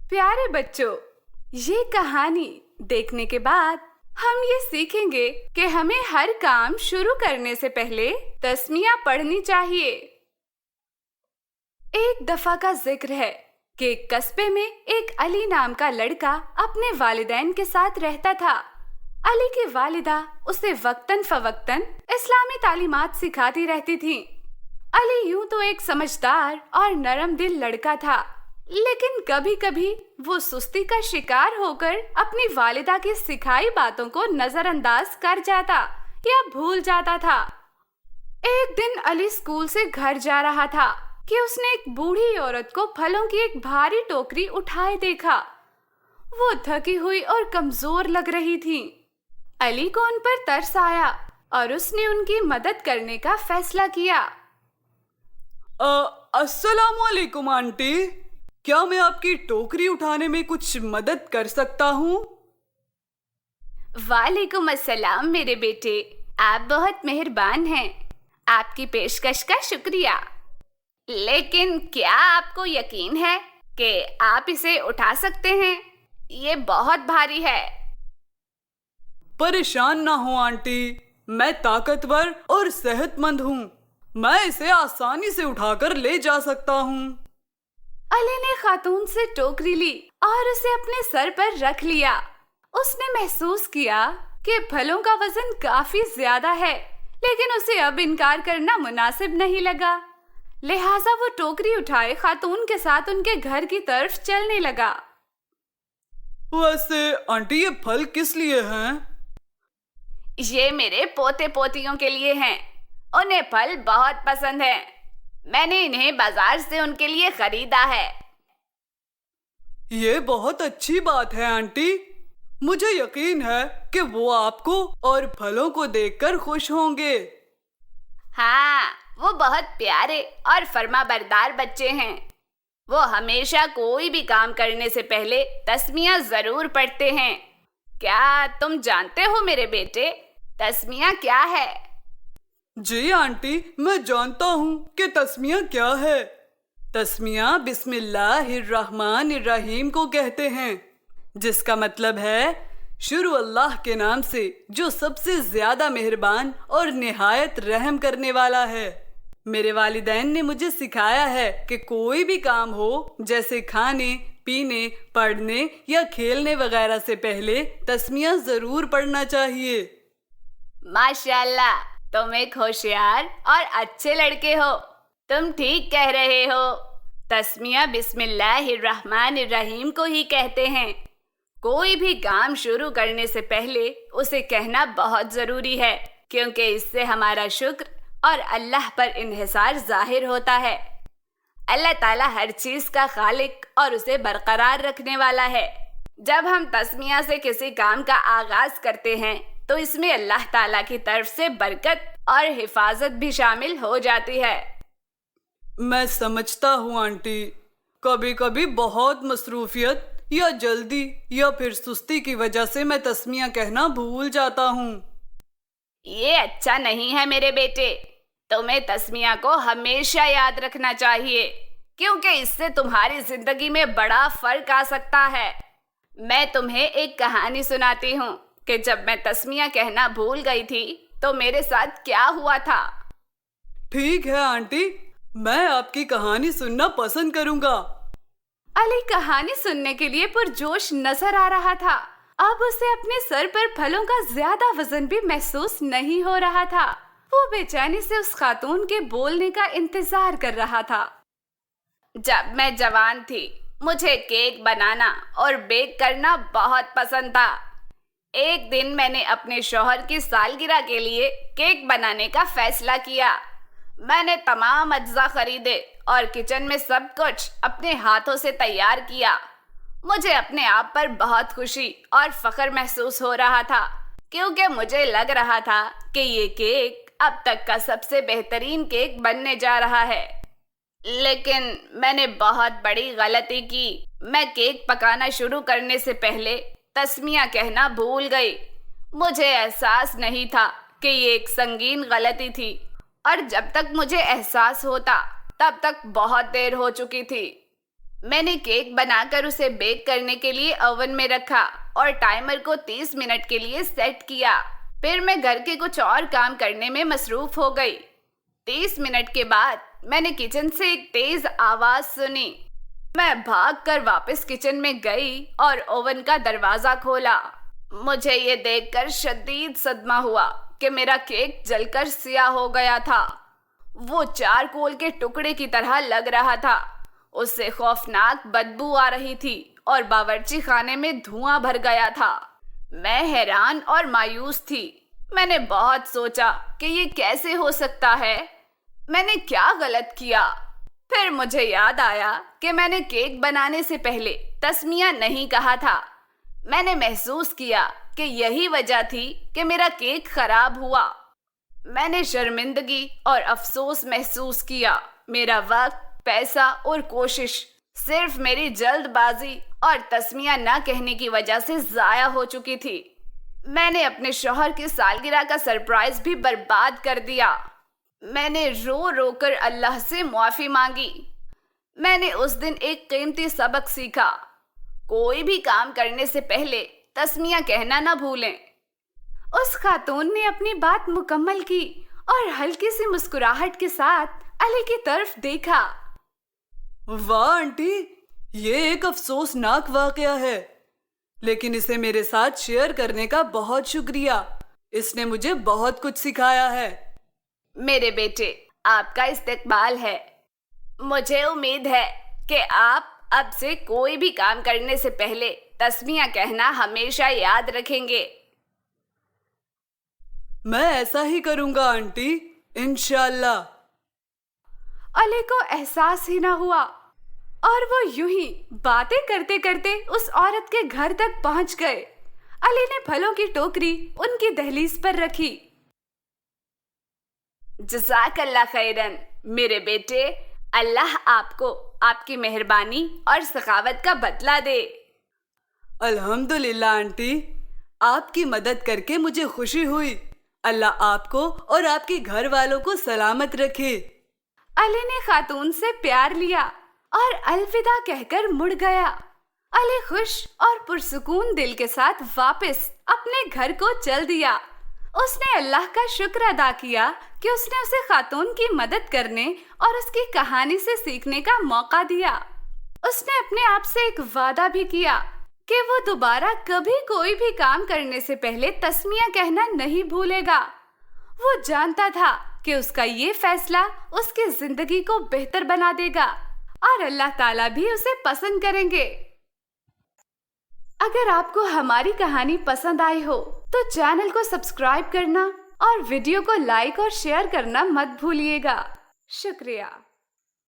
پیارے بچوں، یہ کہانی دیکھنے کے بعد ہم یہ سیکھیں گے کہ ہمیں ہر کام شروع کرنے سے پہلے تسمیہ پڑھنی چاہیے۔ ایک دفعہ کا ذکر ہے کہ ایک قصبے میں ایک علی نام کا لڑکا اپنے والدین کے ساتھ رہتا تھا۔ علی کی والدہ اسے وقتاً فوقتاً اسلامی تعلیمات سکھاتی رہتی تھیں۔ علی یوں تو ایک سمجھدار اور نرم دل لڑکا تھا، لیکن کبھی کبھی وہ سستی کا شکار ہو کر اپنی والدہ کی سکھائی باتوں کو نظر انداز کر جاتا یا بھول جاتا تھا۔ ایک دن علی اسکول سے گھر جا رہا تھا کہ اس نے ایک بوڑھی عورت کو پھلوں کی ایک بھاری ٹوکری اٹھائے دیکھا۔ وہ تھکی ہوئی اور کمزور لگ رہی تھی۔ علی کو ان پر ترس آیا اور اس نے ان کی مدد کرنے کا فیصلہ کیا۔ السلام علیکم آنٹی، کیا میں آپ کی ٹوکری اٹھانے میں کچھ مدد کر سکتا ہوں؟ وعلیکم السلام میرے بیٹے، آپ بہت مہربان ہیں۔ آپ کی پیشکش کا شکریہ، لیکن کیا آپ کو یقین ہے کہ آپ اسے اٹھا سکتے ہیں؟ یہ بہت بھاری ہے۔ پریشان نہ ہو آنٹی، میں طاقتور اور صحت مند ہوں، میں اسے آسانی سے اٹھا کر لے جا سکتا ہوں۔ علی نے خاتون سے ٹوکری لی اور اسے اپنے سر پر رکھ لیا۔ اس نے محسوس کیا کہ پھلوں کا وزن کافی زیادہ ہے، لیکن اسے اب انکار کرنا مناسب نہیں لگا، لہٰذا وہ ٹوکری اٹھائے خاتون کے ساتھ ان کے گھر کی طرف چلنے لگا۔ ویسے آنٹی یہ پھل کس لیے ہیں؟ یہ میرے پوتے پوتیوں کے لیے ہیں، انہیں پھل بہت پسند ہیں، میں نے انہیں بازار سے ان کے لیے خریدا ہے۔ یہ بہت اچھی بات ہے آنٹی، مجھے یقین ہے کہ وہ آپ کو اور پھلوں کو دیکھ کر خوش ہوں گے۔ ہاں، وہ بہت پیارے اور فرما بردار بچے ہیں۔ وہ ہمیشہ کوئی بھی کام کرنے سے پہلے تسمیہ ضرور پڑھتے ہیں۔ کیا تم جانتے ہو میرے بیٹے، تسمیہ کیا ہے؟ جی آنٹی، میں جانتا ہوں کہ تسمیہ کیا ہے۔ تسمیہ بسم اللہ الرحمن الرحیم کو کہتے ہیں، جس کا مطلب ہے شروع اللہ کے نام سے جو سب سے زیادہ مہربان اور نہایت رحم کرنے والا ہے۔ میرے والدین نے مجھے سکھایا ہے کہ کوئی بھی کام ہو، جیسے کھانے، پینے، پڑھنے یا کھیلنے وغیرہ سے پہلے تسمیہ ضرور پڑھنا چاہیے۔ ماشاءاللہ، تم ایک ہوشیار اور اچھے لڑکے ہو، تم ٹھیک کہہ رہے ہو۔ تسمیہ بسم اللہ الرحمن الرحیم کو ہی کہتے ہیں۔ کوئی بھی کام شروع کرنے سے پہلے اسے کہنا بہت ضروری ہے، کیونکہ اس سے ہمارا شکر اور اللہ پر انحصار ظاہر ہوتا ہے۔ اللہ تعالیٰ ہر چیز کا خالق اور اسے برقرار رکھنے والا ہے۔ جب ہم تسمیہ سے کسی کام کا آغاز کرتے ہیں تو اس میں اللہ تعالیٰ کی طرف سے برکت اور حفاظت بھی شامل ہو جاتی ہے۔ میں سمجھتا ہوں آنٹی، کبھی کبھی بہت مصروفیت یا جلدی یا پھر سستی کی وجہ سے میں تسمیہ کہنا بھول جاتا ہوں۔ یہ اچھا نہیں ہے میرے بیٹے، تمہیں تسمیہ کو ہمیشہ یاد رکھنا چاہیے، کیونکہ اس سے تمہاری زندگی میں بڑا فرق آ سکتا ہے۔ میں تمہیں ایک کہانی سناتی ہوں کہ جب میں تسمیہ کہنا بھول گئی تھی تو میرے ساتھ کیا ہوا تھا۔ ٹھیک ہے آنٹی، میں آپ کی کہانی سننا پسند کروں گا۔ علی کہانی سننے کے لیے پرجوش نظر آ رہا تھا۔ اب اسے اپنے سر پر پھلوں کا زیادہ وزن بھی محسوس نہیں ہو رہا تھا۔ وہ بے چینی سے اس خاتون کے بولنے کا انتظار کر رہا تھا۔ جب میں جوان تھی، مجھے کیک بنانا اور بیک کرنا بہت پسند تھا۔ ایک دن میں نے اپنے شوہر کی سالگرہ کے لیے کیک بنانے کا فیصلہ کیا۔ میں نے تمام اجزاء خریدے اور کچن میں سب کچھ اپنے ہاتھوں سے تیار کیا۔ مجھے اپنے آپ پر بہت خوشی اور فخر محسوس ہو رہا تھا، کیونکہ مجھے لگ رہا تھا کہ یہ کیک اب تک کا سب سے بہترین کیک بننے جا رہا ہے۔ لیکن میں نے بہت بڑی غلطی کی۔ میں کیک پکانا شروع کرنے سے پہلے تسمیہ کہنا بھول گئی۔ مجھے احساس نہیں تھا کہ یہ ایک سنگین غلطی تھی، اور جب تک مجھے احساس ہوتا تب تک بہت دیر ہو چکی تھی۔ میں نے کیک بنا کر اسے بیک کرنے کے لیے اوون میں رکھا اور ٹائمر کو 30 منٹ کے لیے سیٹ کیا۔ پھر میں گھر کے کچھ اور کام کرنے میں مصروف ہو گئی۔ 30 منٹ کے بعد میں نے کچن سے ایک تیز آواز سنی۔ میں بھاگ کر واپس کچن میں گئی اور اوون کا دروازہ کھولا۔ مجھے یہ دیکھ کر شدید صدمہ ہوا کہ میرا کیک جل کر سیاہ ہو گیا تھا۔ وہ چارکول کے ٹکڑے کی طرح لگ رہا تھا۔ اس سے خوفناک بدبو آ رہی تھی اور باورچی خانے میں دھواں بھر گیا تھا۔ میں حیران اور مایوس تھی۔ میں نے بہت سوچا کہ یہ کیسے ہو سکتا ہے؟ میں نے کیا غلط کیا؟ پھر مجھے یاد آیا کہ میں نے کیک بنانے سے پہلے تسمیہ نہیں کہا تھا۔ میں نے محسوس کیا کہ یہی وجہ تھی کہ میرا کیک خراب ہوا۔ میں نے شرمندگی اور افسوس محسوس کیا۔ میرا وقت، پیسہ اور کوشش صرف میری جلد بازی اور تسمیہ نہ کہنے کی وجہ سے ضائع ہو چکی تھی۔ میں نے اپنے شوہر کی سالگرہ کا سرپرائز بھی برباد کر دیا۔ میں نے رو رو کر اللہ سے معافی مانگی۔ میں نے اس دن ایک قیمتی سبق سیکھا۔ کوئی بھی کام کرنے سے پہلے تسمیہ کہنا نہ بھولیں۔ اس خاتون نے اپنی بات مکمل کی اور ہلکی سی مسکراہٹ کے ساتھ علی کی طرف دیکھا۔ واہ آنٹی، یہ ایک افسوسناک واقعہ ہے، لیکن اسے میرے ساتھ شیئر کرنے کا بہت شکریہ۔ اس نے مجھے بہت کچھ سکھایا ہے۔ میرے بیٹے، آپ کا استقبال ہے۔ مجھے امید ہے کہ آپ اب سے کوئی بھی کام کرنے سے پہلے تسمیہ کہنا ہمیشہ یاد رکھیں گے۔ میں ایسا ہی کروں گا آنٹی، انشاءاللہ۔ علی کو احساس ہی نہ ہوا اور وہ یوں ہی باتیں کرتے کرتے اس عورت کے گھر تک پہنچ گئے۔ علی نے پھلوں کی ٹوکری ان کی دہلیز پر رکھی۔ جزاک اللہ خیرن میرے بیٹے، اللہ آپ کو آپ کی مہربانی اور سخاوت کا بدلہ دے۔ الحمدللہ آنٹی، آپ کی مدد کر کے مجھے خوشی ہوئی۔ اللہ آپ کو اور آپ کے گھر والوں کو سلامت رکھے۔ علی نے خاتون سے پیار لیا اور الوداع کہہ کر مڑ گیا۔ علی خوش اور پرسکون دل کے ساتھ واپس اپنے گھر کو چل دیا۔ اس نے اللہ کا شکر ادا کیا کہ اس نے اسے خاتون کی مدد کرنے اور اس کی کہانی سے سیکھنے کا موقع دیا۔ اس نے اپنے آپ سے ایک وعدہ بھی کیا کہ وہ دوبارہ کبھی کوئی بھی کام کرنے سے پہلے تسمیہ کہنا نہیں بھولے گا۔ وہ جانتا تھا کہ اس کا یہ فیصلہ اس کی زندگی کو بہتر بنا دے گا اور اللہ تعالیٰ بھی اسے پسند کریں گے۔ اگر آپ کو ہماری کہانی پسند آئی ہو تو چینل کو سبسکرائب کرنا اور ویڈیو کو لائک اور شیئر کرنا مت بھولیے گا۔ شکریہ۔